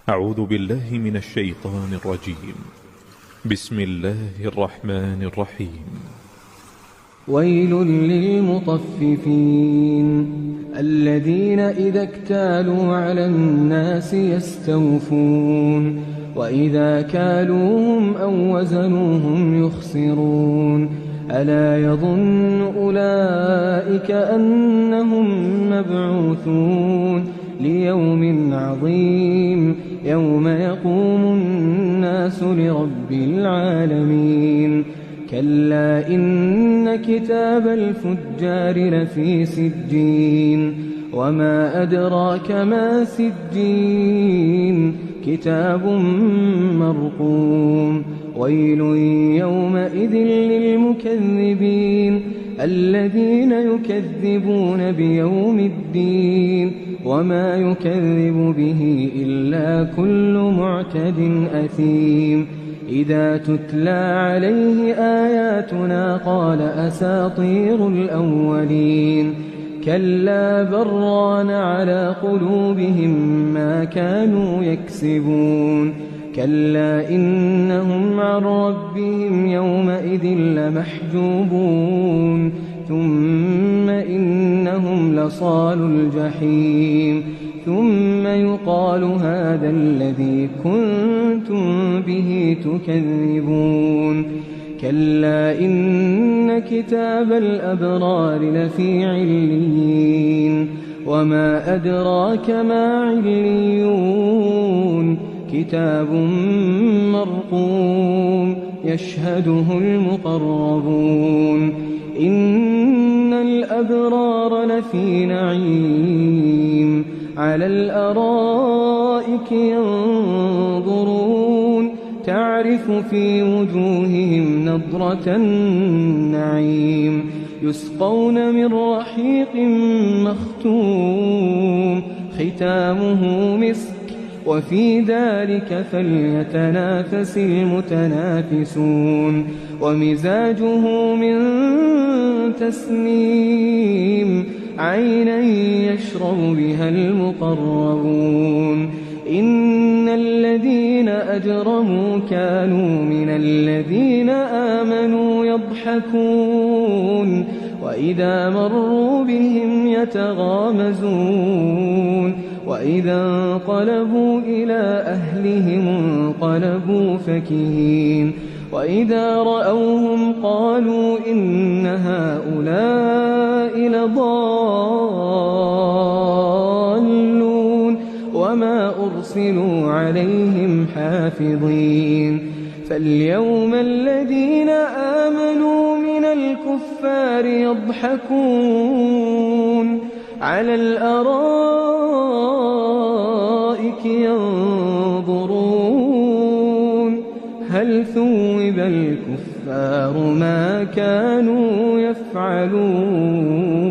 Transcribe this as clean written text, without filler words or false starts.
أعوذ بالله من الشيطان الرجيم. بسم الله الرحمن الرحيم. ويل للمطففين الذين إذا اكتالوا على الناس يستوفون وإذا كالوهم أو وزنوهم يخسرون ألا يظن أولئك أنهم مبعوثون ليوم عظيم يوم يقوم الناس لرب العالمين كلا إن كتاب الفجار لفي سجين وما أدراك ما سجين كتاب مرقوم ويل يومئذ للمكذبين الذين يكذبون بيوم الدين وما يكذب به إلا كل معتد أثيم إذا تتلى عليه آياتنا قال أساطير الأولين كلا بران على قلوبهم ما كانوا يكسبون كلا إنهم عن ربهم يومئذ لمحجوبون ثم إنهم لصالو الجحيم ثم يقال هذا الذي كنتم به تكذبون كلا إن كتاب الأبرار لفي عليين وما أدراك ما عليون كتاب مرقوم يشهده المقربون إن الأبرار لفي نعيم على الأرائك ينظرون تعرف في وجوههم نضرة النعيم يسقون من رحيق مختوم ختامه مسك وفي ذلك فليتنافس المتنافسون ومزاجه من تسنيم عينا يشرب بها المقربون إن الذين أجرموا كانوا من الذين آمنوا يضحكون وإذا مروا بهم يتغامزون وإذا انقلبوا إلى أهلهم انقلبوا فكهين وإذا رأوهم قالوا إن هؤلاء لضالون وما أرسلوا عليهم حافظين فاليوم الذين آمنوا من الكفار يضحكون على الأرائك ينظرون هل ثوب الكفار ما كانوا يفعلون